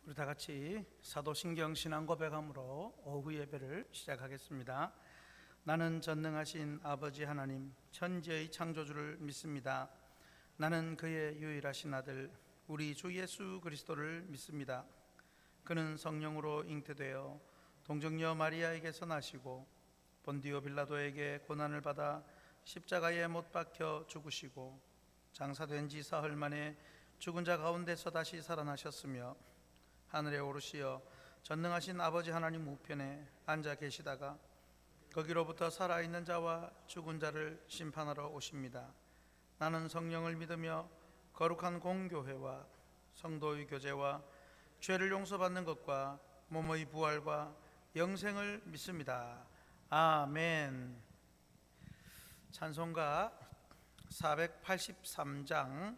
우리 다 같이 사도신경 신앙 고백함으로 오후 예배를 시작하겠습니다. 나는 전능하신 아버지 하나님 천지의 창조주를 믿습니다. 나는 그의 유일하신 아들 우리 주 예수 그리스도를 믿습니다. 그는 성령으로 잉태되어 동정녀 마리아에게서 나시고 본디오 빌라도에게 고난을 받아 십자가에 못 박혀 죽으시고 장사된 지 사흘 만에 죽은 자 가운데서 다시 살아나셨으며 하늘에 오르시어 전능하신 아버지 하나님 우편에 앉아 계시다가 거기로부터 살아있는 자와 죽은 자를 심판하러 오십니다. 나는 성령을 믿으며 거룩한 공교회와 성도의 교제와 죄를 용서받는 것과 몸의 부활과 영생을 믿습니다. 아멘. 찬송가 483장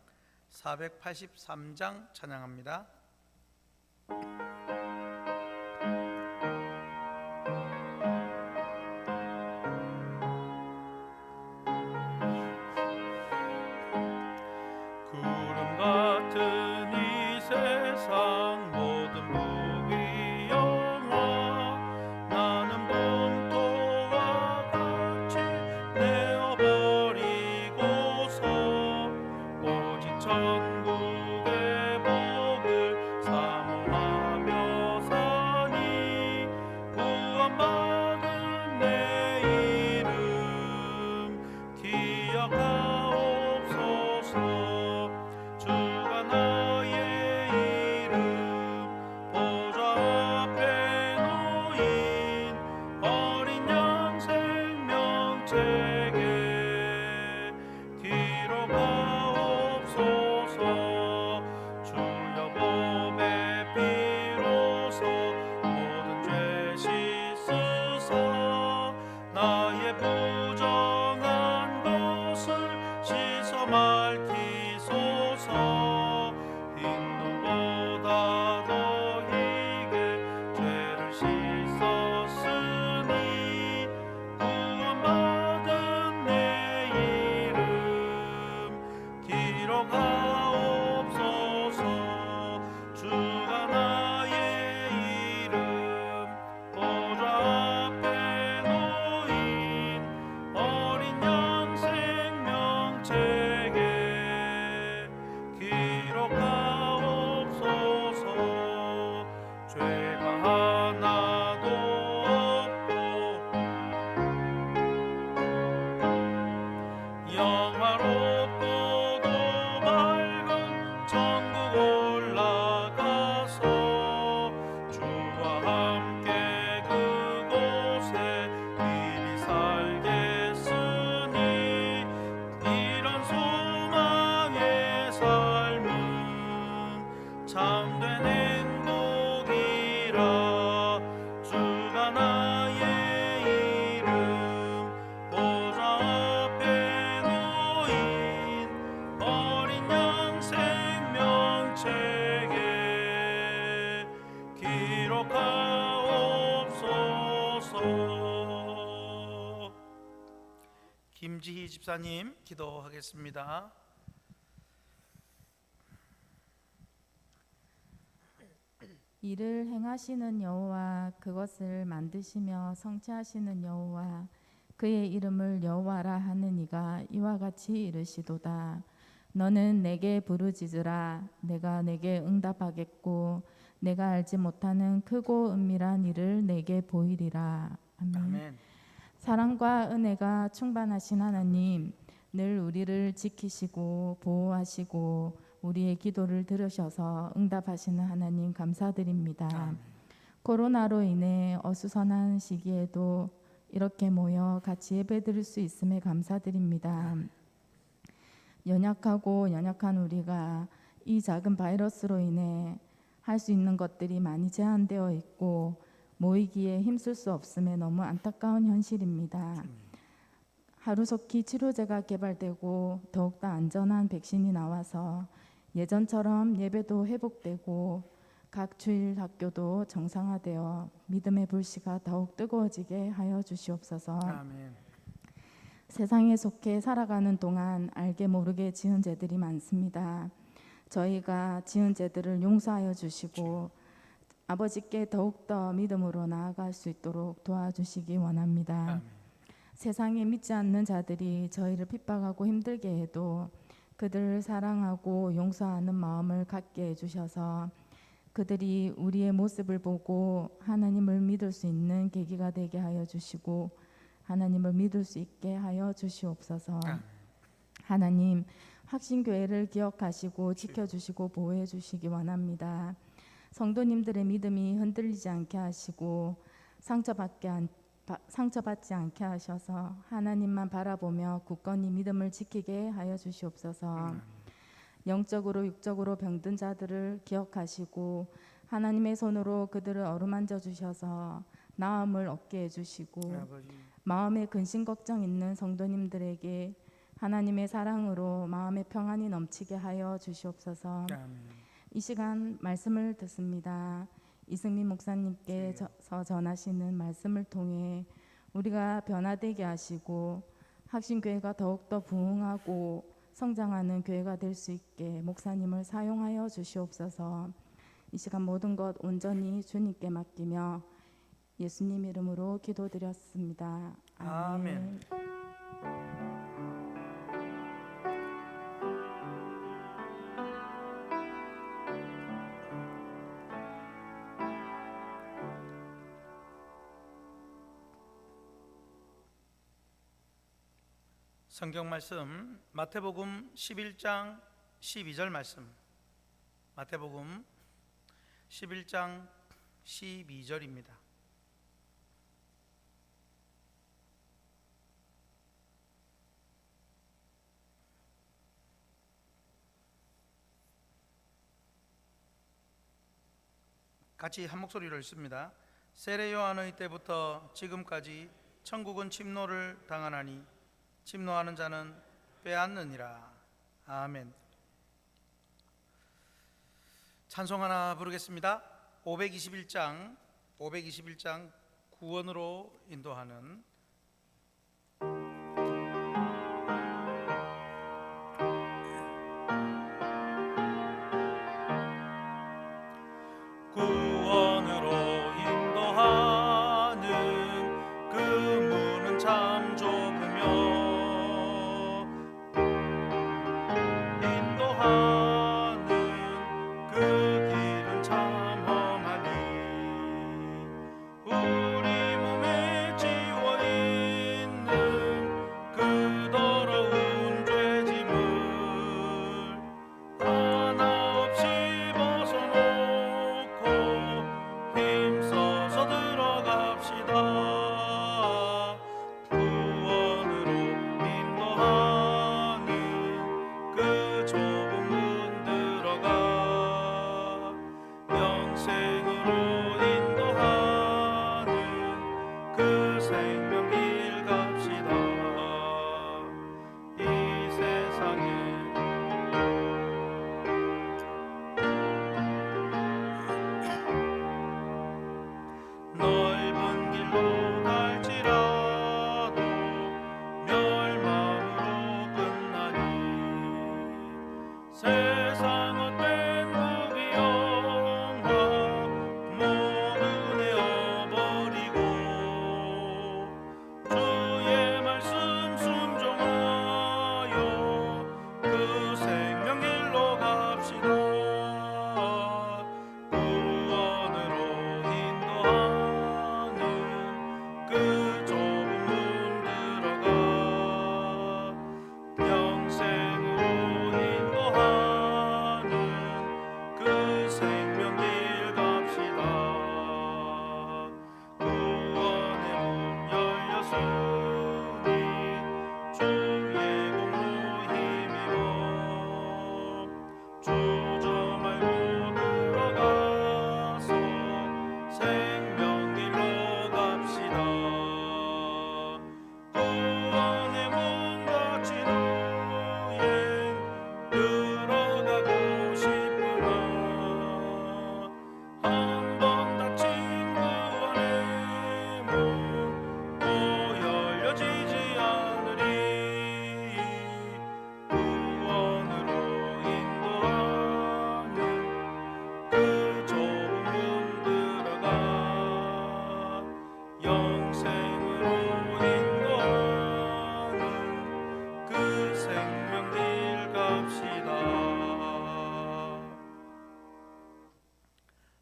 찬양합니다. 구름 같은 이 세상 모든 무기 영화 나는 봄토와 같이 내어버리고서 오직 천국의 복을 사모하며 사니 구원받은 내 이름 기억하옵소서. 주가 나의 이름 보좌 앞에 놓인 어린 양 생명책에 기록하옵소서. 주여 몸의 피로써 모든 죄 씻으사 나의 부정한 것을 씻어 맑히소서. 흰눈보다 더 희게 죄를 씻었으니 구원받은 내 이름 기록하옵소서. 주가 나의 이름 보좌 앞에 놓인 어린 양 생명책에 기록하옵소서. 죄가 하나도 없고 영화롭고도 밝은 천국 올라가서 주와 함께 그곳에 길이 살겠으니 이런 소망의 삶은 참된 행복이라. 주가 나의 이름 보좌 앞에 놓인 어린 양 생명책에 기록하옵소서. 김지희 집사님 기도하겠습니다. 이를 행하시는 여호와 그것을 만드시며 성취하시는 여호와 그의 이름을 여호와라 하는 이가 이와 같이 이르시도다. 너는 내게 부르짖으라 내가 내게 응답하겠고 내가 알지 못하는 크고 은밀한 일을 내게 보이리라. 아멘. 아멘. 사랑과 은혜가 충만하신 하나님, 늘 우리를 지키시고 보호하시고 우리의 기도를 들으셔서 응답하시는 하나님 감사드립니다. 아멘. 코로나로 인해 어수선한 시기에도 이렇게 모여 같이 예배드릴 수 있음에 감사드립니다. 연약한 우리가 이 작은 바이러스로 인해 할 수 있는 것들이 많이 제한되어 있고 모이기에 힘쓸 수 없음에 너무 안타까운 현실입니다. 하루속히 치료제가 개발되고 더욱더 안전한 백신이 나와서 예전처럼 예배도 회복되고 각 주일 학교도 정상화되어 믿음의 불씨가 더욱 뜨거워지게 하여 주시옵소서. 아멘. 세상에 속해 살아가는 동안 알게 모르게 지은 죄들이 많습니다. 저희가 지은 죄들을 용서하여 주시고 아버지께 더욱더 믿음으로 나아갈 수 있도록 도와주시기 원합니다. 아멘. 세상에 믿지 않는 자들이 저희를 핍박하고 힘들게 해도 그들을 사랑하고 용서하는 마음을 갖게 해주셔서 그들이 우리의 모습을 보고 하나님을 믿을 수 있는 계기가 되게 하여 주시고 하나님을 믿을 수 있게 하여 주시옵소서. 아멘. 하나님, 확신교회를 기억하시고 지켜주시고 보호해 주시기 원합니다. 성도님들의 믿음이 흔들리지 않게 하시고 상처받지 않게 하셔서 하나님만 바라보며 굳건히 믿음을 지키게 하여 주시옵소서. 영적으로 육적으로 병든 자들을 기억하시고 하나님의 손으로 그들을 어루만져 주셔서 나음을 얻게 해주시고 아버지. 마음에 근심 걱정 있는 성도님들에게 하나님의 사랑으로 마음의 평안이 넘치게 하여 주시옵소서. 아멘. 이 시간 말씀을 듣습니다. 이승민 목사님께서 전하시는 말씀을 통해 우리가 변화되게 하시고 확신교회가 더욱더 부흥하고 성장하는 교회가 될 수 있게 목사님을 사용하여 주시옵소서. 이 시간 모든 것 온전히 주님께 맡기며 예수님 이름으로 기도드렸습니다. 아멘. 성경 말씀 마태복음 11장 12절 말씀. 마태복음 11장 12절입니다. 같이 한 목소리로 읽습니다. 세례 요한의 때부터 지금까지 천국은 침노를 당하나니 침노하는 자는 빼앗느니라. 아멘. 찬송 하나 부르겠습니다. 521장 구원으로 인도하는 구원으로 인도하는 그 문은 참 좁으며 인도하는 그 길은 참 험하니 우리 몸의 지원이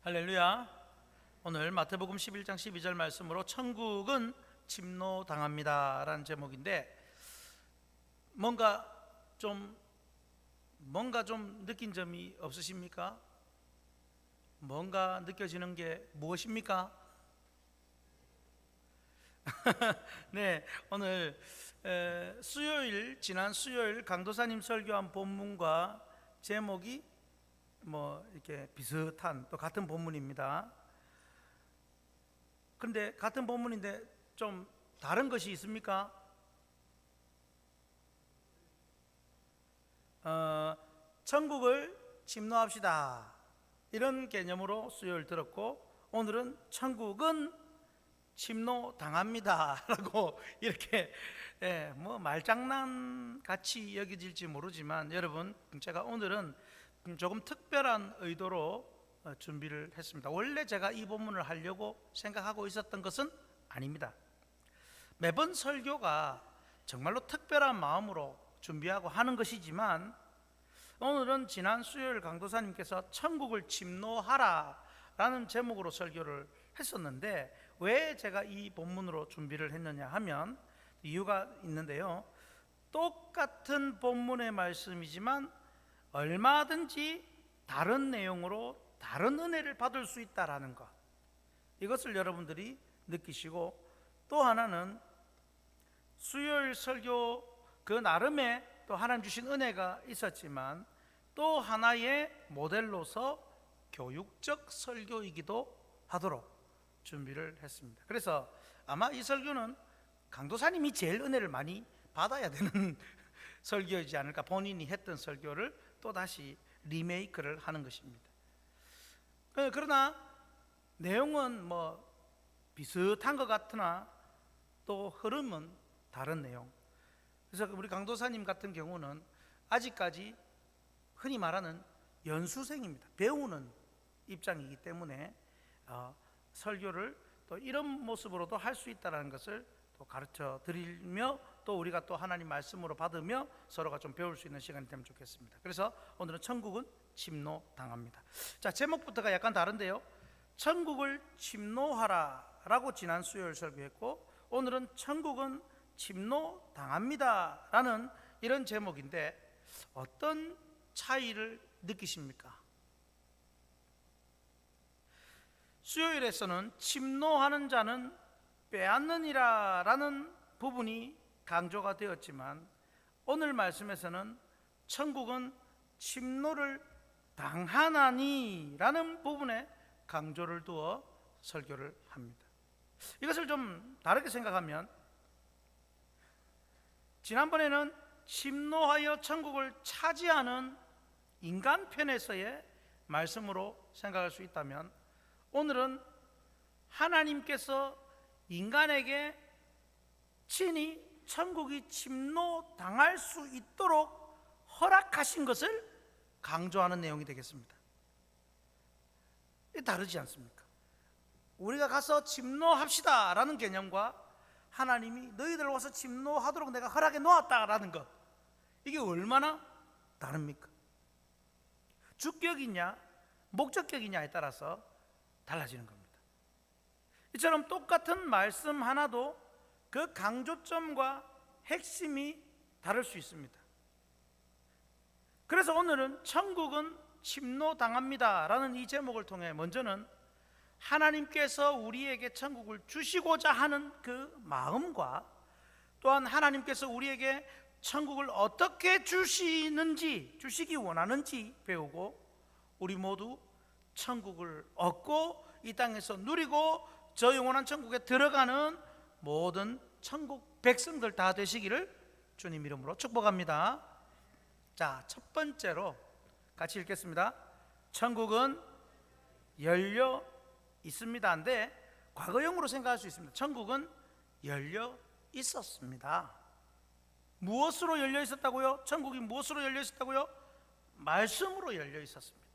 할렐루야. 오늘 마태복음 11장 12절 말씀으로 천국은 침노당합니다 라는 제목인데, 뭔가 좀 느낀 점이 없으십니까? 뭔가 느껴지는 게 무엇입니까? 네, 오늘 지난 수요일 강도사님 설교한 본문과 제목이 이렇게 비슷한, 또 같은 본문입니다. 그런데 같은 본문인데 좀 다른 것이 있습니까? 천국을 침노합시다, 이런 개념으로 수요일 들었고, 오늘은 천국은 침노당합니다 라고 이렇게 말장난 같이 여겨질지 모르지만, 여러분, 제가 오늘은 조금 특별한 의도로 준비를 했습니다. 원래 제가 이 본문을 하려고 생각하고 있었던 것은 아닙니다. 매번 설교가 정말로 특별한 마음으로 준비하고 하는 것이지만, 오늘은 지난 수요일 강도사님께서 천국을 침노하라 라는 제목으로 설교를 했었는데, 왜 제가 이 본문으로 준비를 했느냐 하면 이유가 있는데요. 똑같은 본문의 말씀이지만 얼마든지 다른 내용으로 다른 은혜를 받을 수 있다라는 것, 이것을 여러분들이 느끼시고, 또 하나는 수요일 설교 그 나름의 또 하나님 주신 은혜가 있었지만, 또 하나의 모델로서 교육적 설교이기도 하도록 준비를 했습니다. 그래서 아마 이 설교는 강도사님이 제일 은혜를 많이 받아야 되는 설교이지 않을까, 본인이 했던 설교를 또 다시 리메이크를 하는 것입니다. 그러나 내용은 비슷한 것 같으나 또 흐름은 다른 내용. 그래서 우리 강도사님 같은 경우는 아직까지 흔히 말하는 연수생입니다. 배우는 입장이기 때문에 설교를 또 이런 모습으로도 할 수 있다는 것을 또 가르쳐 드리며, 또 우리가 또 하나님 말씀으로 받으며 서로가 좀 배울 수 있는 시간이 되면 좋겠습니다. 그래서 오늘은 천국은 침노당합니다. 자, 제목부터가 약간 다른데요. 천국을 침노하라 라고 지난 수요일 설교했고, 오늘은 천국은 침노당합니다 라는 이런 제목인데, 어떤 차이를 느끼십니까? 수요일에서는 침노하는 자는 빼앗느니라 라는 부분이 강조가 되었지만, 오늘 말씀에서는 천국은 침노를 당하나니 라는 부분에 강조를 두어 설교를 합니다. 이것을 좀 다르게 생각하면, 지난번에는 침노하여 천국을 차지하는 인간 편에서의 말씀으로 생각할 수 있다면, 오늘은 하나님께서 인간에게 친히 천국이 침노당할 수 있도록 허락하신 것을 강조하는 내용이 되겠습니다. 다르지 않습니까? 우리가 가서 침노합시다 라는 개념과 하나님이 너희들 와서 침노하도록 내가 허락해 놓았다라는 것, 이게 얼마나 다릅니까? 주격이냐 목적격이냐에 따라서 달라지는 겁니다. 이처럼 똑같은 말씀 하나도 그 강조점과 핵심이 다를 수 있습니다. 그래서 오늘은 천국은 침노당합니다 라는 이 제목을 통해, 먼저는 하나님께서 우리에게 천국을 주시고자 하는 그 마음과, 또한 하나님께서 우리에게 천국을 어떻게 주시기 원하는지 배우고, 우리 모두 천국을 얻고 이 땅에서 누리고 저 영원한 천국에 들어가는 모든 천국 백성들 다 되시기를 주님 이름으로 축복합니다. 자, 첫 번째로 같이 읽겠습니다. 천국은 열려 있습니다인데, 과거형으로 생각할 수 있습니다. 천국은 열려 있었습니다. 무엇으로 열려 있었다고요? 천국이 무엇으로 열려 있었다고요? 말씀으로 열려 있었습니다.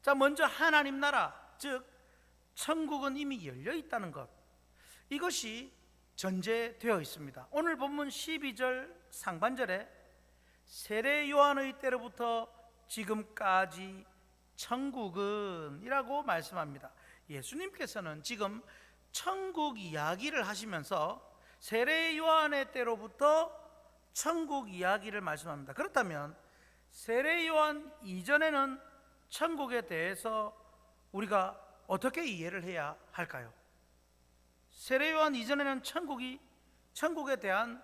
자, 먼저 하나님 나라, 즉 천국은 이미 열려 있다는 것, 이것이 전제되어 있습니다. 오늘 본문 12절 상반절에 세례 요한의 때로부터 지금까지 천국은 이라고 말씀합니다. 예수님께서는 지금 천국 이야기를 하시면서 세례 요한의 때로부터 천국 이야기를 말씀합니다. 그렇다면 세례 요한 이전에는 천국에 대해서 우리가 어떻게 이해를 해야 할까요? 세례 요한 이전에는 천국에 대한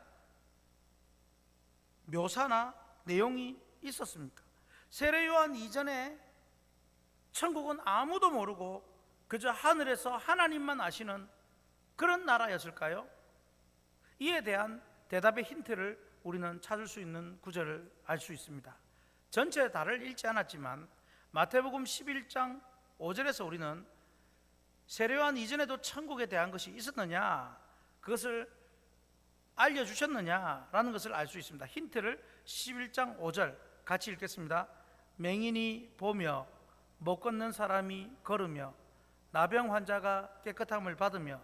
묘사나 내용이 있었습니까? 세례 요한 이전에 천국은 아무도 모르고 그저 하늘에서 하나님만 아시는 그런 나라였을까요? 이에 대한 대답의 힌트를 우리는 찾을 수 있는 구절을 알 수 있습니다. 전체 다를 읽지 않았지만 마태복음 11장 5절에서 우리는 세례 요한 이전에도 천국에 대한 것이 있었느냐, 그것을 알려주셨느냐라는 것을 알 수 있습니다. 힌트를 11장 5절 같이 읽겠습니다. 맹인이 보며 못 걷는 사람이 걸으며 나병 환자가 깨끗함을 받으며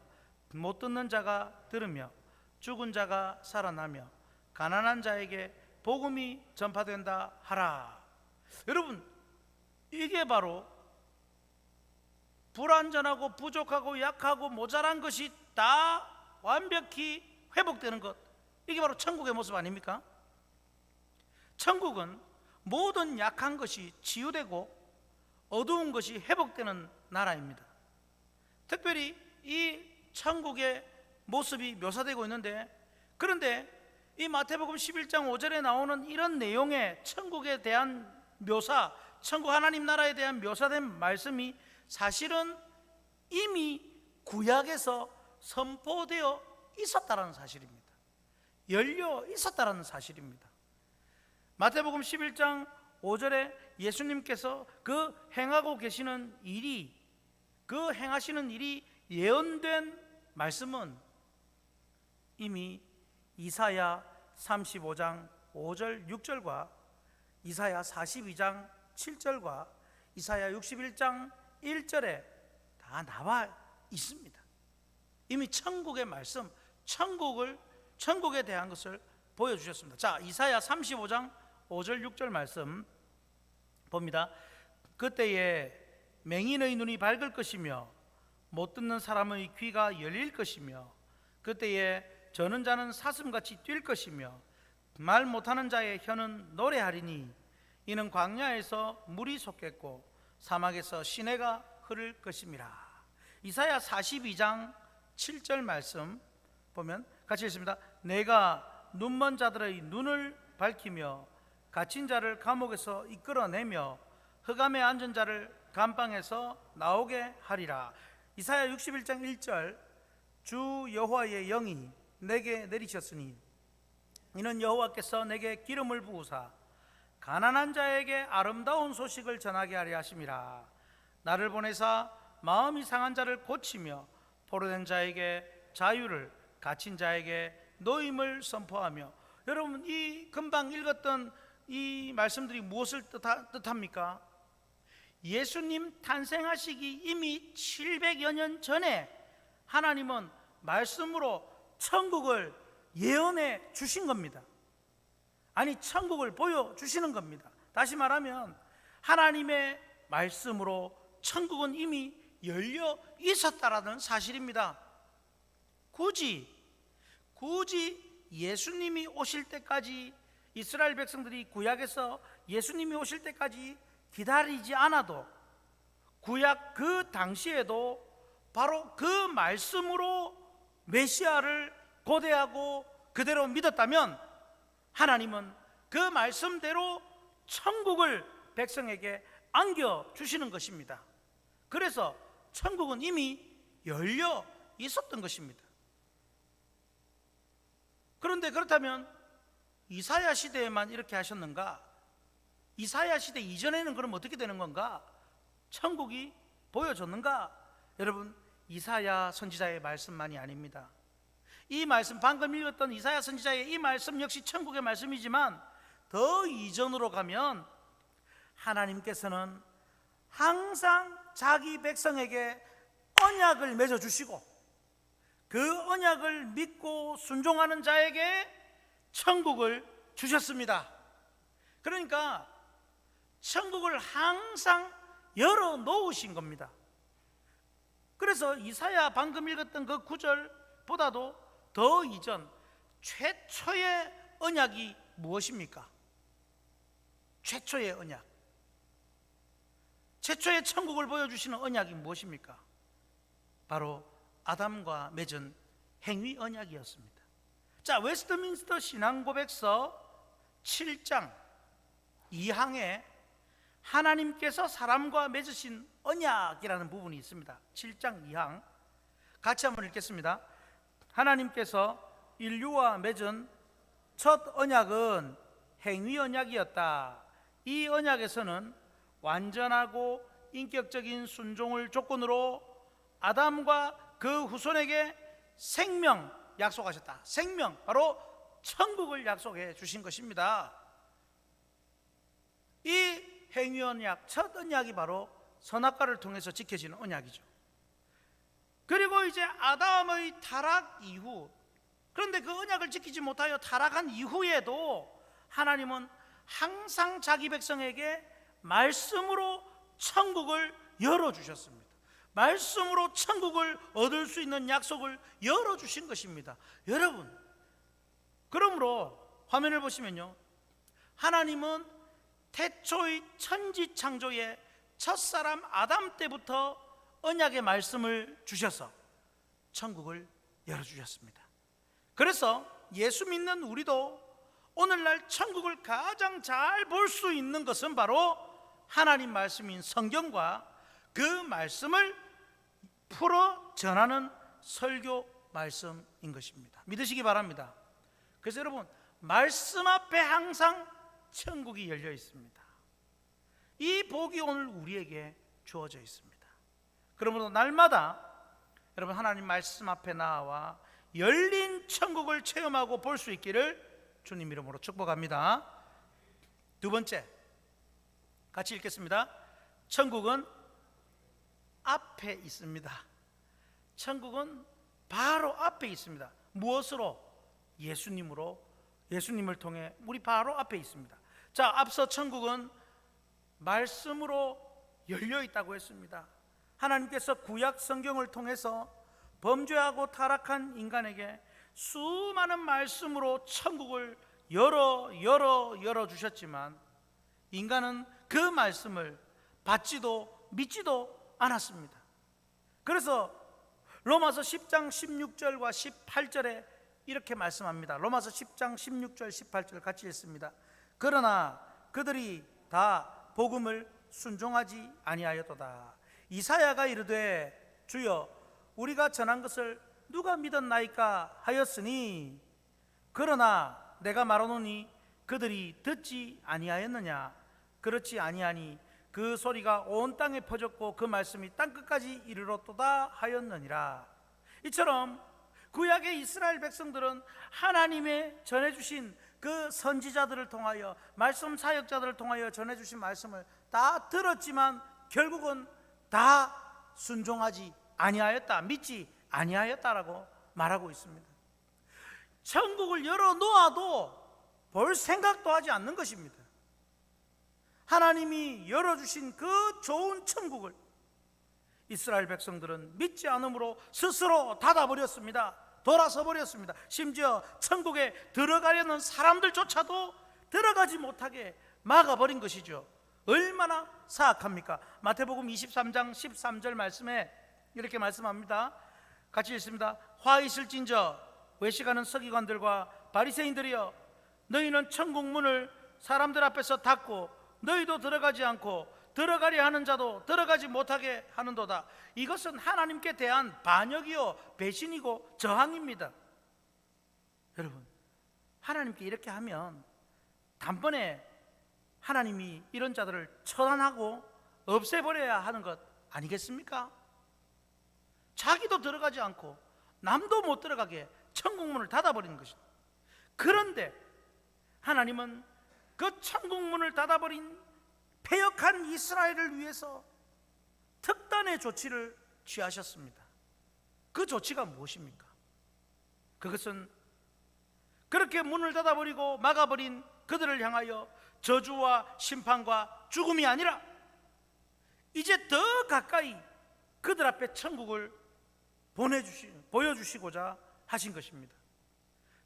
못 듣는 자가 들으며 죽은 자가 살아나며 가난한 자에게 복음이 전파된다 하라. 여러분, 이게 바로 불완전하고 부족하고 약하고 모자란 것이 다 완벽히 회복되는 것, 이게 바로 천국의 모습 아닙니까? 천국은 모든 약한 것이 치유되고 어두운 것이 회복되는 나라입니다. 특별히 이 천국의 모습이 묘사되고 있는데, 그런데 이 마태복음 11장 5절에 나오는 이런 내용의 천국에 대한 묘사, 천국 하나님 나라에 대한 묘사된 말씀이 사실은 이미 구약에서 선포되어 있었다는 사실입니다. 열려 있었다는 사실입니다. 마태복음 11장 5절에 예수님께서 그 행하고 계시는 일이, 그 행하시는 일이 예언된 말씀은 이미 이사야 35장 5절 6절과 이사야 42장 7절과 이사야 61장 1절에 다 나와 있습니다. 이미 천국의 말씀, 천국에 대한 것을 보여주셨습니다. 자, 이사야 35장 5절 6절 말씀 봅니다. 그때에 맹인의 눈이 밝을 것이며 못 듣는 사람의 귀가 열릴 것이며 그때에 저는 자는 사슴같이 뛸 것이며 말 못하는 자의 혀는 노래하리니 이는 광야에서 물이 솟겠고 사막에서 시내가 흐를 것임이라. 이사야 42장 7절 말씀 보면 같이 읽습니다. 내가 눈먼 자들의 눈을 밝히며 갇힌 자를 감옥에서 이끌어내며 흑암에 앉은 자를 감방에서 나오게 하리라. 이사야 61장 1절 주 여호와의 영이 내게 내리셨으니 이는 여호와께서 내게 기름을 부으사 가난한 자에게 아름다운 소식을 전하게 하려 하심이라. 나를 보내사 마음이 상한 자를 고치며 포로된 자에게 자유를, 갇힌 자에게 노임을 선포하며. 여러분, 이 금방 읽었던 이 말씀들이 무엇을 뜻합니까? 예수님 탄생하시기 이미 700여 년 전에 하나님은 말씀으로 천국을 예언해 주신 겁니다. 아니, 천국을 보여주시는 겁니다. 다시 말하면 하나님의 말씀으로 천국은 이미 열려 있었다라는 사실입니다. 굳이 예수님이 오실 때까지 이스라엘 백성들이 구약에서 예수님이 오실 때까지 기다리지 않아도 구약 그 당시에도 바로 그 말씀으로 메시아를 고대하고 그대로 믿었다면 하나님은 그 말씀대로 천국을 백성에게 안겨주시는 것입니다. 그래서 천국은 이미 열려 있었던 것입니다. 그런데 그렇다면 이사야 시대에만 이렇게 하셨는가? 이사야 시대 이전에는 그럼 어떻게 되는 건가? 천국이 보여졌는가? 여러분, 이사야 선지자의 말씀만이 아닙니다. 이 말씀, 방금 읽었던 이사야 선지자의 이 말씀 역시 천국의 말씀이지만 더 이전으로 가면 하나님께서는 항상 자기 백성에게 언약을 맺어주시고 그 언약을 믿고 순종하는 자에게 천국을 주셨습니다. 그러니까 천국을 항상 열어놓으신 겁니다. 그래서 이사야 방금 읽었던 그 구절보다도 더 이전 최초의 언약이 무엇입니까? 최초의 언약, 최초의 천국을 보여주시는 언약이 무엇입니까? 바로 아담과 맺은 행위 언약이었습니다. 자, 웨스트민스터 신앙고백서 7장 2항에 하나님께서 사람과 맺으신 언약이라는 부분이 있습니다. 7장 2항 같이 한번 읽겠습니다. 하나님께서 인류와 맺은 첫 언약은 행위 언약이었다. 이 언약에서는 완전하고 인격적인 순종을 조건으로 아담과 그 후손에게 생명 약속하셨다. 생명, 바로 천국을 약속해 주신 것입니다. 이 행위 언약, 첫 언약이 바로 선악과를 통해서 지켜지는 언약이죠. 그리고 이제 아담의 타락 이후, 그런데 그 언약을 지키지 못하여 타락한 이후에도 하나님은 항상 자기 백성에게 말씀으로 천국을 열어주셨습니다. 말씀으로 천국을 얻을 수 있는 약속을 열어주신 것입니다. 여러분, 그러므로 화면을 보시면요, 하나님은 태초의 천지 창조의 첫사람 아담 때부터 언약의 말씀을 주셔서 천국을 열어주셨습니다. 그래서 예수 믿는 우리도 오늘날 천국을 가장 잘 볼 수 있는 것은 바로 하나님 말씀인 성경과 그 말씀을 풀어 전하는 설교 말씀인 것입니다. 믿으시기 바랍니다. 그래서 여러분, 말씀 앞에 항상 천국이 열려 있습니다. 이 복이 오늘 우리에게 주어져 있습니다. 그러므로 날마다 여러분, 하나님 말씀 앞에 나와 열린 천국을 체험하고 볼 수 있기를 주님 이름으로 축복합니다. 두 번째, 같이 읽겠습니다. 천국은 앞에 있습니다. 천국은 바로 앞에 있습니다. 무엇으로? 예수님으로, 예수님을 통해 우리 바로 앞에 있습니다. 자, 앞서 천국은 말씀으로 열려 있다고 했습니다. 하나님께서 구약 성경을 통해서 범죄하고 타락한 인간에게 수많은 말씀으로 천국을 열어 주셨지만 인간은 그 말씀을 받지도 믿지도 않았습니다. 그래서 로마서 10장 16절과 18절에 이렇게 말씀합니다. 로마서 10장 16절 18절 같이 읽습니다. 그러나 그들이 다 복음을 순종하지 아니하였도다. 이사야가 이르되 주여 우리가 전한 것을 누가 믿었나이까 하였으니 그러나 내가 말하노니 그들이 듣지 아니하였느냐. 그렇지 아니하니 그 소리가 온 땅에 퍼졌고 그 말씀이 땅끝까지 이르렀도다 하였느니라. 이처럼 구약의 이스라엘 백성들은 하나님의 전해주신 그 선지자들을 통하여, 말씀 사역자들을 통하여 전해주신 말씀을 다 들었지만 결국은 다 순종하지 아니하였다, 믿지 아니하였다라고 말하고 있습니다. 천국을 열어놓아도 볼 생각도 하지 않는 것입니다. 하나님이 열어주신 그 좋은 천국을 이스라엘 백성들은 믿지 않으므로 스스로 닫아버렸습니다. 돌아서 버렸습니다. 심지어 천국에 들어가려는 사람들조차도 들어가지 못하게 막아버린 것이죠. 얼마나 사악합니까? 마태복음 23장 13절 말씀에 이렇게 말씀합니다. 같이 읽습니다. 화 있을진저 외식하는 서기관들과 바리새인들이여, 너희는 천국 문을 사람들 앞에서 닫고 너희도 들어가지 않고 들어가려 하는 자도 들어가지 못하게 하는도다. 이것은 하나님께 대한 반역이요 배신이고 저항입니다. 여러분, 하나님께 이렇게 하면 단번에 하나님이 이런 자들을 처단하고 없애버려야 하는 것 아니겠습니까? 자기도 들어가지 않고 남도 못 들어가게 천국문을 닫아버리는 것입니다. 그런데 하나님은 그 천국문을 닫아버린 패역한 이스라엘을 위해서 특단의 조치를 취하셨습니다. 그 조치가 무엇입니까? 그것은 그렇게 문을 닫아버리고 막아버린 그들을 향하여 저주와 심판과 죽음이 아니라 이제 더 가까이 그들 앞에 천국을 보여주시고자 하신 것입니다.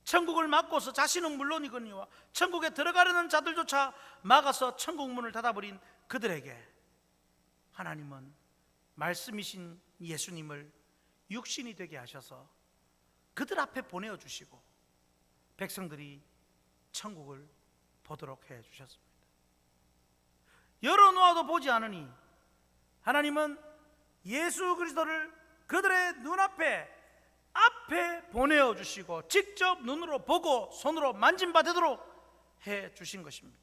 천국을 막고서 자신은 물론이거니와 천국에 들어가려는 자들조차 막아서 천국 문을 닫아버린 그들에게 하나님은 말씀이신 예수님을 육신이 되게 하셔서 그들 앞에 보내주시고 백성들이 천국을 보도록 해주셨습니다. 열어놓아도 보지 않으니 하나님은 예수 그리스도를 그들의 눈앞에 보내주시고 직접 눈으로 보고 손으로 만짐바 되도록 해주신 것입니다.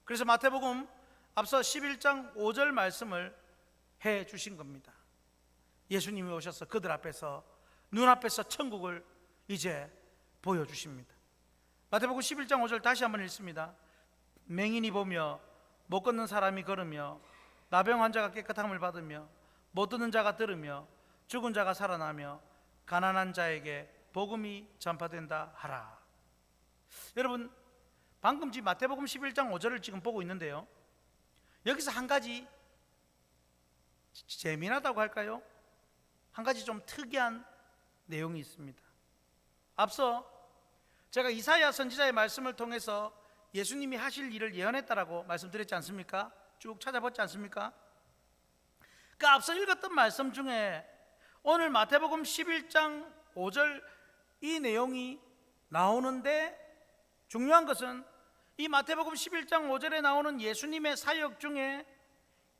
그래서 마태복음 앞서 11장 5절 말씀을 해주신 겁니다. 예수님이 오셔서 그들 앞에서 눈앞에서 천국을 이제 보여주십니다. 마태복음 11장 5절 다시 한번 읽습니다. 맹인이 보며 못 걷는 사람이 걸으며 나병 환자가 깨끗함을 받으며 못 듣는 자가 들으며 죽은 자가 살아나며 가난한 자에게 복음이 전파된다 하라. 여러분, 방금 지금 마태복음 11장 5절을 지금 보고 있는데요, 여기서 한 가지 재미나다고 할까요? 한 가지 좀 특이한 내용이 있습니다. 앞서 제가 이사야 선지자의 말씀을 통해서 예수님이 하실 일을 예언했다라고 말씀드렸지 않습니까? 쭉 찾아봤지 않습니까? 그 앞서 읽었던 말씀 중에 오늘 마태복음 11장 5절 이 내용이 나오는데, 중요한 것은 이 마태복음 11장 5절에 나오는 예수님의 사역 중에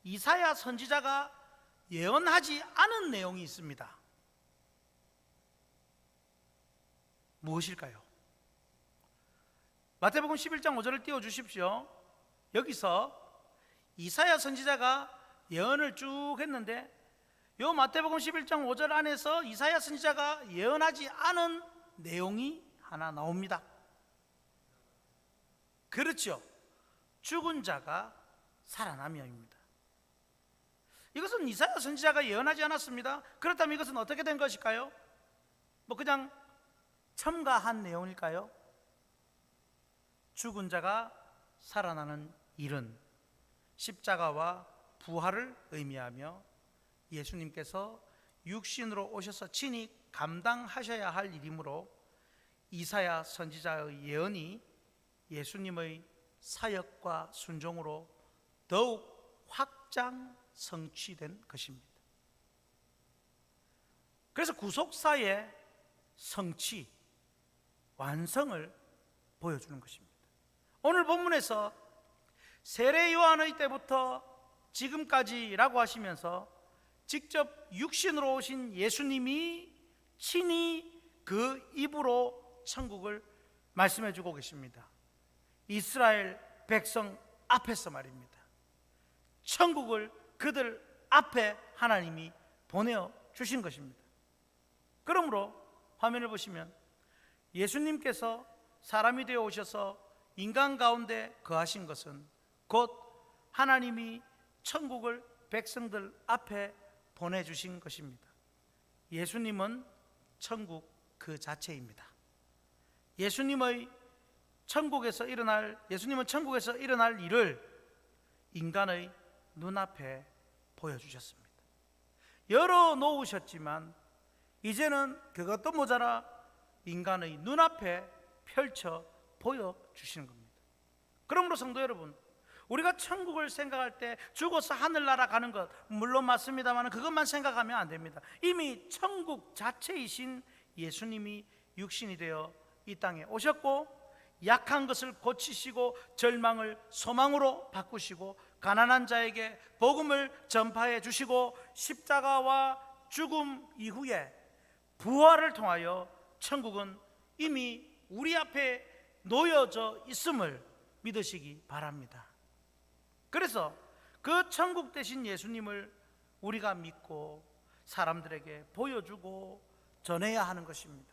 이사야 선지자가 예언하지 않은 내용이 있습니다. 무엇일까요? 마태복음 11장 5절을 띄워주십시오. 여기서 이사야 선지자가 예언을 쭉 했는데 요 마태복음 11장 5절 안에서 이사야 선지자가 예언하지 않은 내용이 하나 나옵니다. 그렇죠. 죽은 자가 살아나며입니다. 이것은 이사야 선지자가 예언하지 않았습니다. 그렇다면 이것은 어떻게 된 것일까요? 그냥 첨가한 내용일까요? 죽은 자가 살아나는 일은 십자가와 부활을 의미하며 예수님께서 육신으로 오셔서 친히 감당하셔야 할 일이므로 이사야 선지자의 예언이 예수님의 사역과 순종으로 더욱 확장 성취된 것입니다. 그래서 구속사의 성취, 완성을 보여주는 것입니다. 오늘 본문에서 세례 요한의 때부터 지금까지라고 하시면서 직접 육신으로 오신 예수님이 친히 그 입으로 천국을 말씀해 주고 계십니다. 이스라엘 백성 앞에서 말입니다. 천국을 그들 앞에 하나님이 보내어 주신 것입니다. 그러므로 화면을 보시면 예수님께서 사람이 되어 오셔서 인간 가운데 거하신 것은 곧 하나님이 천국을 백성들 앞에 보내주신 것입니다. 예수님은 천국 그 자체입니다. 예수님은 천국에서 일어날 일을 인간의 눈앞에 보여주셨습니다. 열어놓으셨지만 이제는 그것도 모자라 인간의 눈앞에 펼쳐 보여주시는 겁니다. 그러므로 성도 여러분, 우리가 천국을 생각할 때 죽어서 하늘나라 가는 것 물론 맞습니다만 그것만 생각하면 안 됩니다. 이미 천국 자체이신 예수님이 육신이 되어 이 땅에 오셨고 약한 것을 고치시고 절망을 소망으로 바꾸시고 가난한 자에게 복음을 전파해 주시고 십자가와 죽음 이후에 부활을 통하여 천국은 이미 우리 앞에 놓여져 있음을 믿으시기 바랍니다. 그래서 그 천국 되신 예수님을 우리가 믿고 사람들에게 보여주고 전해야 하는 것입니다.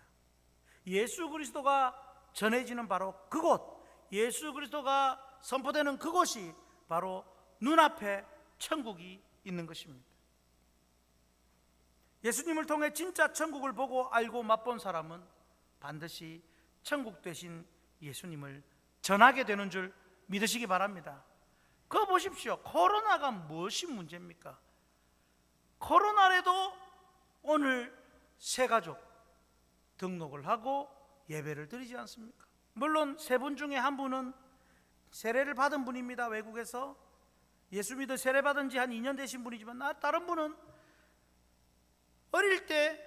예수 그리스도가 전해지는 바로 그곳, 예수 그리스도가 선포되는 그곳이 바로 눈앞에 천국이 있는 것입니다. 예수님을 통해 진짜 천국을 보고 알고 맛본 사람은 반드시 천국 되신 예수님을 전하게 되는 줄 믿으시기 바랍니다. 그거 보십시오. 코로나가 무엇이 문제입니까? 코로나라도 오늘 새 가족 등록을 하고 예배를 드리지 않습니까? 물론 세 분 중에 한 분은 세례를 받은 분입니다. 외국에서 예수 믿어 세례 받은 지 한 2년 되신 분이지만 다른 분은 어릴 때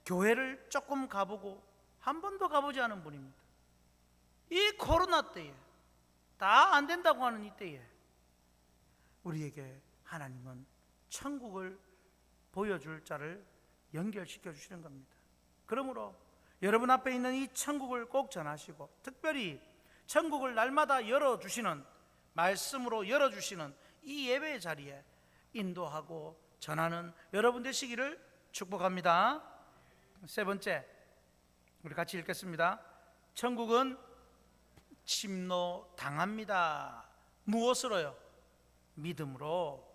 교회를 조금 가보고 한 번도 가보지 않은 분입니다. 이 코로나 때에 다 안 된다고 하는 이 때에 우리에게 하나님은 천국을 보여줄 자를 연결시켜 주시는 겁니다. 그러므로 여러분 앞에 있는 이 천국을 꼭 전하시고, 특별히 천국을 날마다 열어주시는, 말씀으로 열어주시는 이 예배의 자리에 인도하고 전하는 여러분 되시기를 축복합니다. 세 번째, 우리 같이 읽겠습니다. 천국은 침노당합니다. 무엇으로요? 믿음으로.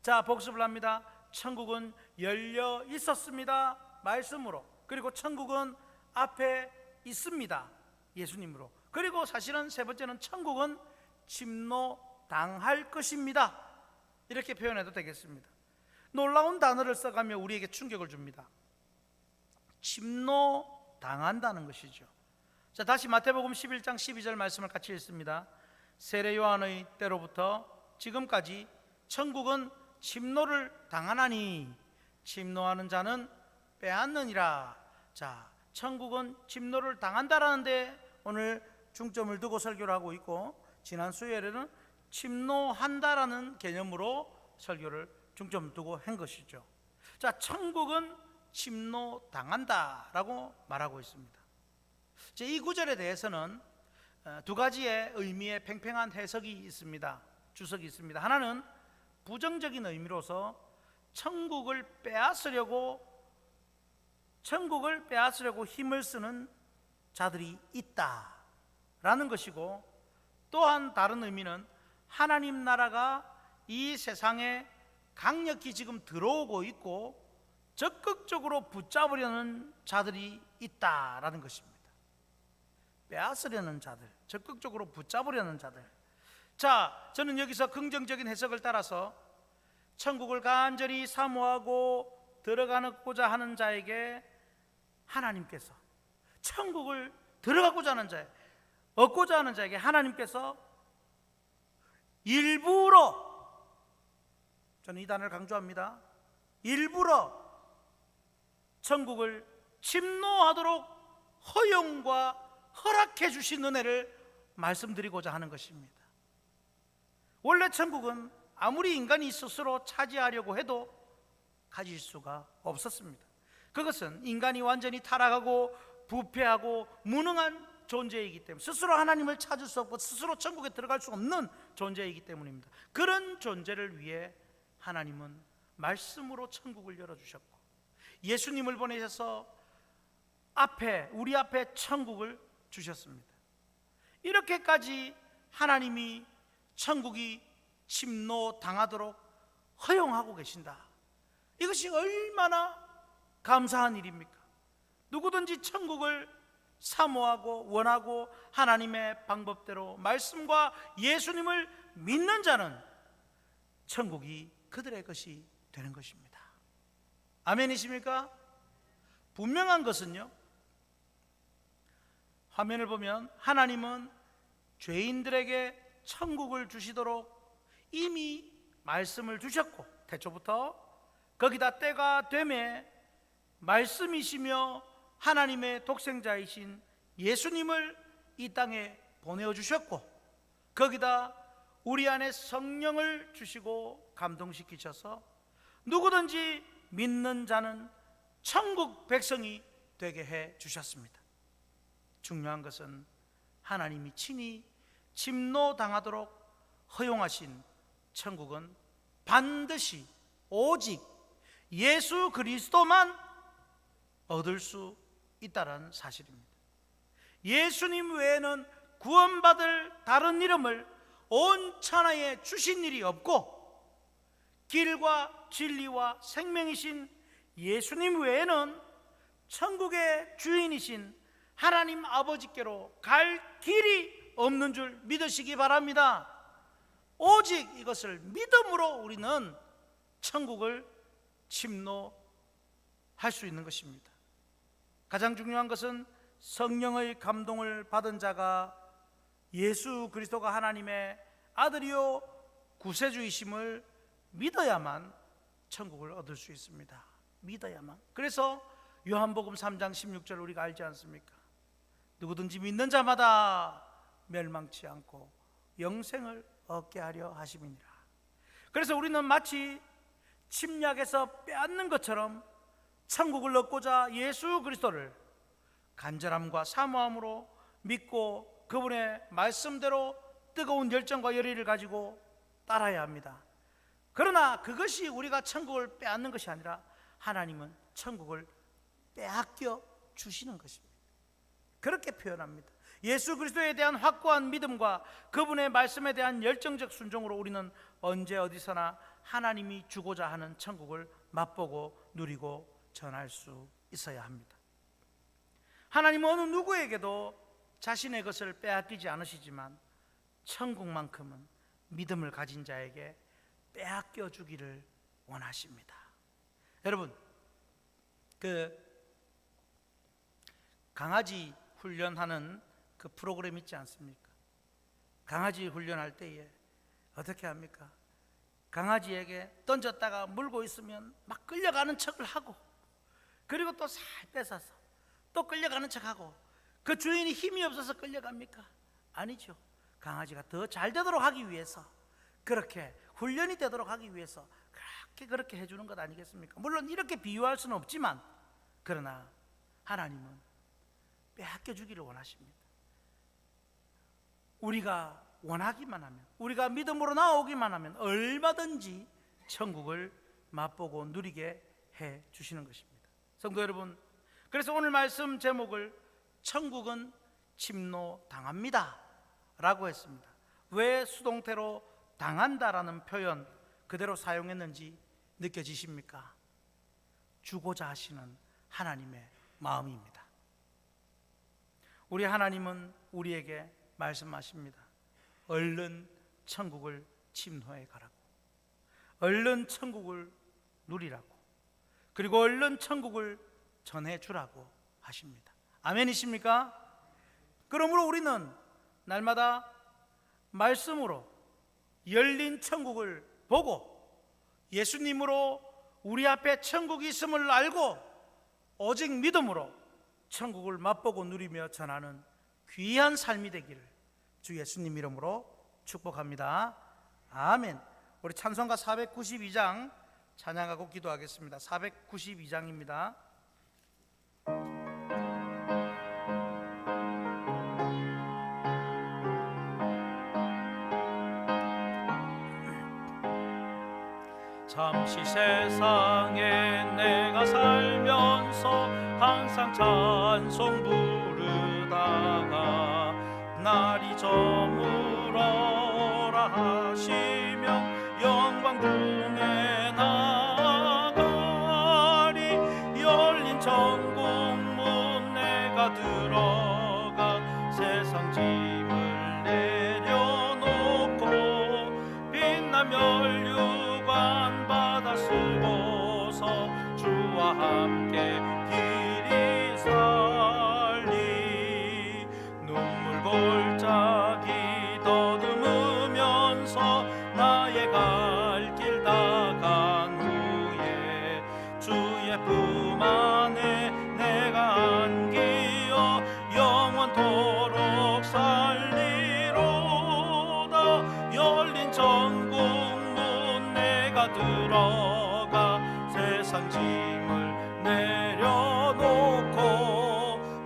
자, 복습을 합니다. 천국은 열려 있었습니다. 말씀으로. 그리고 천국은 앞에 있습니다. 예수님으로. 그리고 사실은 세 번째는 천국은 침노당할 것입니다. 이렇게 표현해도 되겠습니다. 놀라운 단어를 써가며 우리에게 충격을 줍니다. 침노당한다는 것이죠. 자, 다시 마태복음 11장 12절 말씀을 같이 읽습니다. 세례 요한의 때로부터 지금까지 천국은 침노를 당하나니 침노하는 자는 빼앗느니라. 자, 천국은 침노를 당한다라는데 오늘 중점을 두고 설교를 하고 있고, 지난 수요일에는 침노한다라는 개념으로 설교를 중점 두고 한 것이죠. 자, 천국은 침노당한다라고 말하고 있습니다. 이 구절에 대해서는 두 가지의 의미의 팽팽한 해석이 있습니다. 주석이 있습니다. 하나는 부정적인 의미로서 천국을 빼앗으려고 힘을 쓰는 자들이 있다라는 것이고, 또한 다른 의미는 하나님 나라가 이 세상에 강력히 지금 들어오고 있고 적극적으로 붙잡으려는 자들이 있다라는 것입니다. 빼앗으려는 자들, 적극적으로 붙잡으려는 자들. 자, 저는 여기서 긍정적인 해석을 따라서 천국을 간절히 사모하고 들어가고자 하는 자에게 하나님께서, 천국을 들어가고자 하는 자에, 얻고자 하는 자에게 하나님께서 일부러, 저는 이 단어를 강조합니다, 일부러 천국을 침노하도록 허용과 허락해 주신 은혜를 말씀드리고자 하는 것입니다. 원래 천국은 아무리 인간이 스스로 차지하려고 해도 가질 수가 없었습니다. 그것은 인간이 완전히 타락하고 부패하고 무능한 존재이기 때문에, 스스로 하나님을 찾을 수 없고 스스로 천국에 들어갈 수 없는 존재이기 때문입니다. 그런 존재를 위해 하나님은 말씀으로 천국을 열어주셨고, 예수님을 보내셔서 우리 앞에 천국을 주셨습니다. 이렇게까지 하나님이 천국이 침노당하도록 허용하고 계신다. 이것이 얼마나 감사한 일입니까? 누구든지 천국을 사모하고 원하고 하나님의 방법대로 말씀과 예수님을 믿는 자는 천국이 그들의 것이 되는 것입니다. 아멘이십니까? 분명한 것은요, 화면을 보면 하나님은 죄인들에게 천국을 주시도록 이미 말씀을 주셨고, 태초부터 거기다 때가 되매 말씀이시며 하나님의 독생자이신 예수님을 이 땅에 보내어 주셨고, 거기다 우리 안에 성령을 주시고 감동시키셔서 누구든지 믿는 자는 천국 백성이 되게 해 주셨습니다. 중요한 것은 하나님이 친히 침노당하도록 허용하신 천국은 반드시 오직 예수 그리스도만 얻을 수 있다는 사실입니다. 예수님 외에는 구원받을 다른 이름을 온 천하에 주신 일이 없고, 길과 진리와 생명이신 예수님 외에는 천국의 주인이신 하나님 아버지께로 갈 길이 없는 줄 믿으시기 바랍니다. 오직 이것을 믿음으로 우리는 천국을 침노할 수 있는 것입니다. 가장 중요한 것은 성령의 감동을 받은 자가 예수 그리스도가 하나님의 아들이요 구세주이심을 믿어야만 천국을 얻을 수 있습니다. 믿어야만. 그래서 요한복음 3장 16절 우리가 알지 않습니까? 누구든지 믿는 자마다 멸망치 않고 영생을 얻게 하려 하심이니라. 그래서 우리는 마치 침략에서 빼앗는 것처럼 천국을 얻고자 예수 그리스도를 간절함과 사모함으로 믿고 그분의 말씀대로 뜨거운 열정과 열의를 가지고 따라야 합니다. 그러나 그것이 우리가 천국을 빼앗는 것이 아니라 하나님은 천국을 빼앗겨 주시는 것입니다. 그렇게 표현합니다. 예수 그리스도에 대한 확고한 믿음과 그분의 말씀에 대한 열정적 순종으로 우리는 언제 어디서나 하나님이 주고자 하는 천국을 맛보고 누리고 전할 수 있어야 합니다. 하나님은 어느 누구에게도 자신의 것을 빼앗기지 않으시지만 천국만큼은 믿음을 가진 자에게 빼앗겨 주기를 원하십니다. 여러분, 강아지 훈련하는 그 프로그램 있지 않습니까? 강아지 훈련할 때에 어떻게 합니까? 강아지에게 던졌다가 물고 있으면 막 끌려가는 척을 하고, 그리고 또 살 뺏어서 또 끌려가는 척하고, 그 주인이 힘이 없어서 끌려갑니까? 아니죠. 강아지가 더 잘 되도록 하기 위해서, 그렇게 훈련이 되도록 하기 위해서 그렇게 해주는 것 아니겠습니까? 물론 이렇게 비유할 수는 없지만, 그러나 하나님은 빼앗겨 주기를 원하십니다. 우리가 원하기만 하면, 우리가 믿음으로 나오기만 하면 얼마든지 천국을 맛보고 누리게 해 주시는 것입니다. 성도 여러분, 그래서 오늘 말씀 제목을 천국은 침노당합니다 라고 했습니다. 왜 수동태로 당한다라는 표현 그대로 사용했는지 느껴지십니까? 주고자 하시는 하나님의 마음입니다. 우리 하나님은 우리에게 말씀하십니다. 얼른 천국을 침노해 가라고, 얼른 천국을 누리라고, 그리고 얼른 천국을 전해주라고 하십니다. 아멘이십니까? 그러므로 우리는 날마다 말씀으로 열린 천국을 보고 예수님으로 우리 앞에 천국이 있음을 알고 오직 믿음으로 천국을 맛보고 누리며 전하는 귀한 삶이 되기를 주 예수님 이름으로 축복합니다. 아멘. 우리 찬송가 492장 찬양하고 기도하겠습니다. 492장입니다. 잠시 세상에 내가 살면서 항상 찬송 부르다가 날이 저물어라 하시면 영광 중에 나가리. 열린 천국문 내가 들어가 세상 짐을 내려놓고 빛나 멸류관 받아 쓰고서 주와 함께 길이 살리. 눈물 골짜기 더듬으면서 나의 갈 길 다 간 후에 주의 품 안에 내가 안기어 영원토록 살리로다. 열린 천국문 내가 들어가 세상 짐을 내려놓고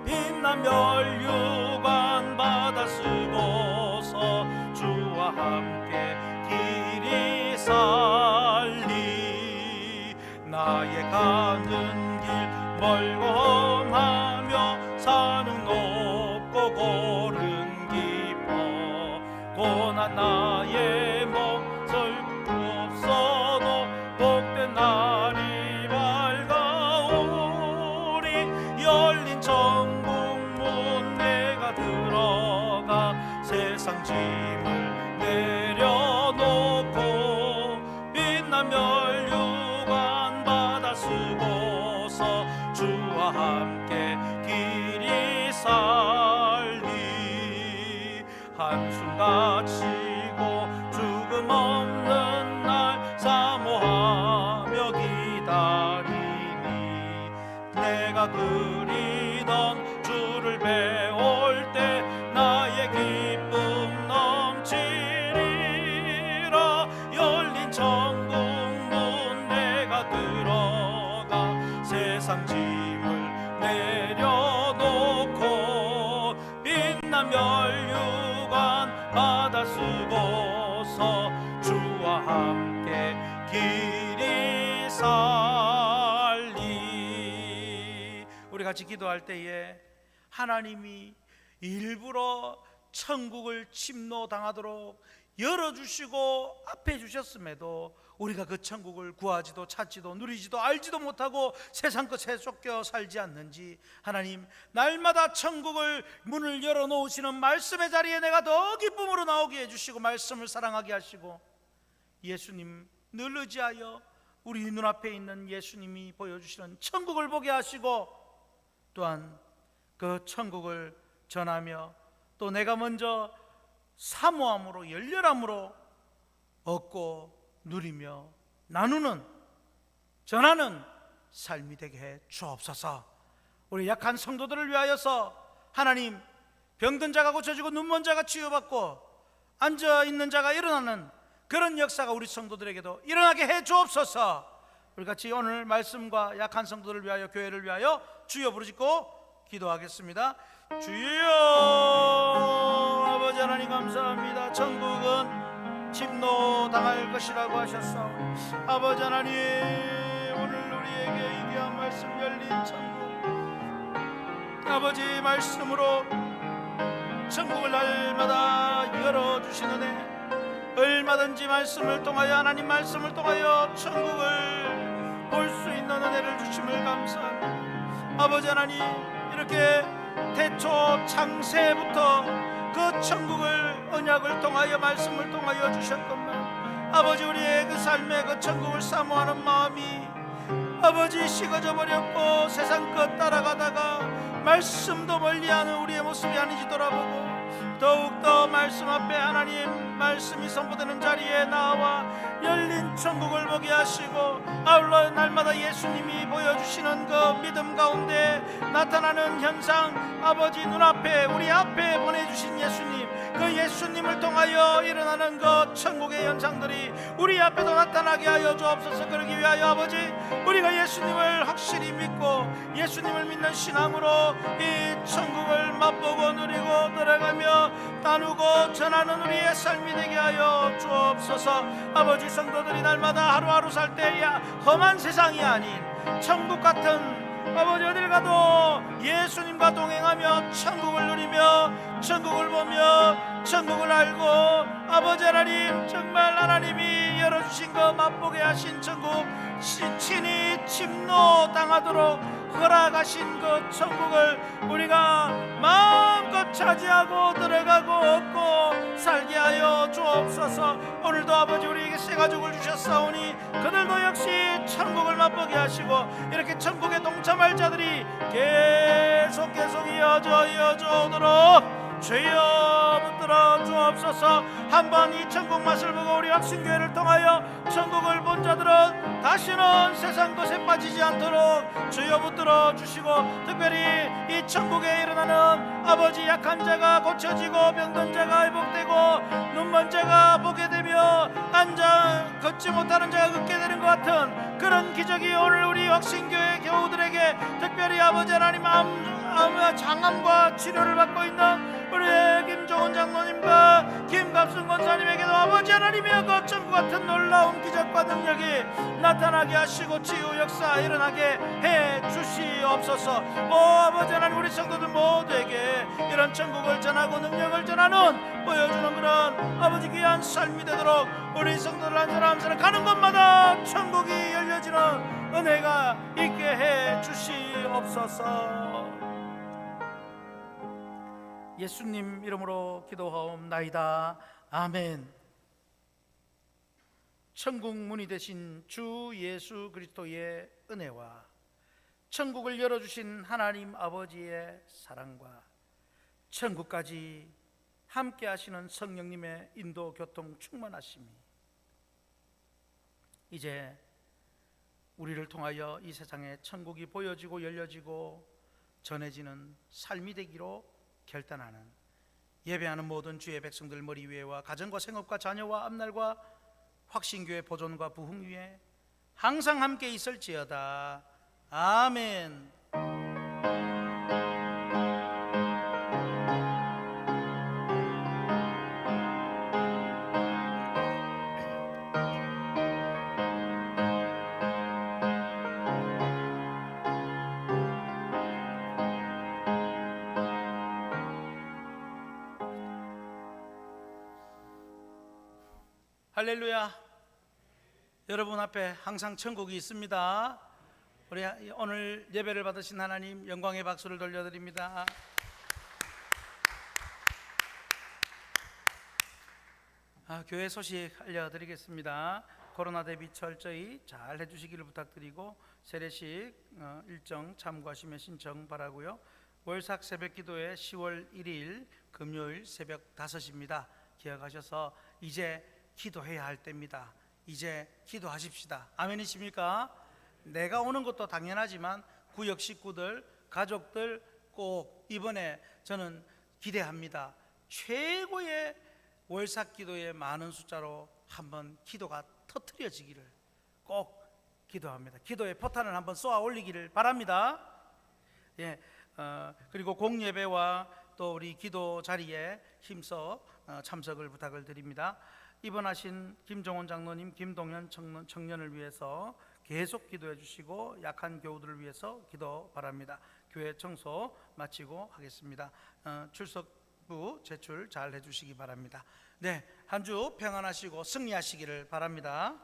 빛난 멸류관 받아 쓰고서 주와 함께 길이 살리. 나의 가는 길 멀고 험하며 산은 높고 고른 깊어 고난 나의 몫을 없어도 복된 날이 밝아오리. 열린 천국문 내가 들어가 세상 짐을 내려놓고 기다리니 내가 그리던 주를 배울 때 나의 기쁨 넘치리라. 열린 천국 문 내가 들어가 세상 짐을 내려놓고 빛난 멸류관 받아 쓰고서 주와 함께 길이 살리. 우리 같이 기도할 때에 하나님이 일부러 천국을 침노당하도록 열어주시고 앞에 주셨음에도 우리가 그 천국을 구하지도 찾지도 누리지도 알지도 못하고 세상 것에 쫓겨 살지 않는지, 하나님 날마다 천국을 문을 열어놓으시는 말씀의 자리에 내가 더 기쁨으로 나오게 해주시고 말씀을 사랑하게 하시고 예수님 늘 의지하여 우리 눈앞에 있는 예수님이 보여주시는 천국을 보게 하시고 또한 그 천국을 전하며 또 내가 먼저 사모함으로 열렬함으로 얻고 누리며 나누는 전하는 삶이 되게 해 주옵소서. 우리 약한 성도들을 위하여서 하나님 병든 자가 고쳐지고 눈먼 자가 치유받고 앉아있는 자가 일어나는 그런 역사가 우리 성도들에게도 일어나게 해 주옵소서. 우리 같이 오늘 말씀과 약한 성도들을 위하여 교회를 위하여 주여 부르짖고 기도하겠습니다. 주여. 아버지 하나님 감사합니다. 천국은 침노당할 것이라고 하셨사오니 아버지 하나님 오늘 우리에게 이 귀한 말씀 열린 천국 아버지 말씀으로 천국을 날마다 열어주시는 애 얼마든지 말씀을 통하여 하나님 말씀을 통하여 천국을 볼 수 있는 은혜를 주심을 감사합니다. 아버지 하나님 이렇게 태초 창세부터 그 천국을 언약을 통하여 말씀을 통하여 주셨건만 아버지 우리의 그 삶의 그 천국을 사모하는 마음이 아버지 식어져 버렸고 세상 것 따라가다가 말씀도 멀리하는 우리의 모습이 아닌지 돌아보고 더욱더 말씀 앞에 하나님 말씀이 선포되는 자리에 나와 열린 천국을 보게 하시고 아울러 날마다 예수님이 보여주시는 그 믿음 가운데 나타나는 현상 아버지 눈앞에 우리 앞에 보내주신 예수님 그 예수님을 통하여 일어나는 그 천국의 현상들이 우리 앞에도 나타나게 하여 주옵소서. 그러기 위하여 아버지 우리가 예수님을 확실히 믿고 예수님을 믿는 신앙으로 이 천국을 맛보고 누리고 들어가며 나누고 전하는 우리의 삶이 되게 하여 주옵소서. 아버지 성도들이 날마다 하루하루 살 때야 험한 세상이 아닌 천국 같은 아버지 어딜 가도 예수님과 동행하며 천국을 누리며 천국을 보며 천국을 알고 아버지 하나님 정말 하나님이 열어주신 거 맛보게 하신 천국 친히 침노당하도록 허락하신 그 천국을 우리가 마음껏 차지하고 들어가고 얻고 살게 하여 주옵소서. 오늘도 아버지 우리에게 새 가족을 주셨사오니 그들도 역시 천국을 맛보게 하시고 이렇게 천국에 동참할 자들이 계속 이어져 오도록 주여 붙들어 주옵소서. 한번 이 천국 맛을 보고 우리 확신교회를 통하여 천국을 본 자들은 다시는 세상 것에 빠지지 않도록 주여 붙들어 주시고 특별히 이 천국에 일어나는 아버지 약한 자가 고쳐지고 병든 자가 회복되고 눈먼 자가 보게 되며 앉아 걷지 못하는 자가 걷게 되는 것 같은 그런 기적이 오늘 우리 확신교회 교우들에게 특별히 아버지 하나님 장암과 치료를 받고 있는 우리 김종훈 장로님과 김갑순 권사님에게도 아버지 하나님의 그 천국 같은 놀라운 기적과 능력이 나타나게 하시고 치유 역사 일어나게 해 주시옵소서. 아버지 하나님 우리 성도들 모두에게 이런 천국을 전하고 능력을 전하는 보여주는 그런 아버지 귀한 삶이 되도록 우리 성도들 한 사람 한 사람 가는 곳마다 천국이 열려지는 은혜가 있게 해 주시옵소서. 예수님 이름으로 기도하옵나이다. 아멘. 천국 문이 되신 주 예수 그리스도의 은혜와 천국을 열어주신 하나님 아버지의 사랑과 천국까지 함께 하시는 성령님의 인도 교통 충만하심이 이제 우리를 통하여 이 세상에 천국이 보여지고 열려지고 전해지는 삶이 되기로 결단하는, 예배하는 모든 주의 백성들 머리 위에와 가정과 생업과 자녀와 앞날과 확신교회 보존과 부흥 위에 항상 함께 있을지어다. 아멘. 할렐루야. 여러분 앞에 항상 천국이 있습니다. 우리 오늘 예배를 받으신 하나님 영광의 박수를 돌려드립니다. 교회 소식 알려드리겠습니다. 코로나 대비 철저히 잘 해주시기를 부탁드리고 세례식 일정 참고하시면 신청 바라고요. 월삭 새벽기도회 10월 1일 금요일 새벽 5시입니다. 기억하셔서 이제 기도해야 할 때입니다. 이제 기도하십시다. 아멘이십니까? 내가 오는 것도 당연하지만 구역 식구들, 가족들 꼭 이번에 저는 기대합니다. 최고의 월삭 기도의 많은 숫자로 한번 기도가 터뜨려지기를 꼭 기도합니다. 기도의 포탄을 한번 쏘아 올리기를 바랍니다. 예, 그리고 공예배와 또 우리 기도 자리에 힘써 참석을 부탁을 드립니다. 입원하신 김종원 장로님, 김동현 청년을 위해서 계속 기도해 주시고 약한 교우들을 위해서 기도 바랍니다. 교회 청소 마치고 하겠습니다. 출석부 제출 잘 해주시기 바랍니다. 네, 한 주 평안하시고 승리하시기를 바랍니다.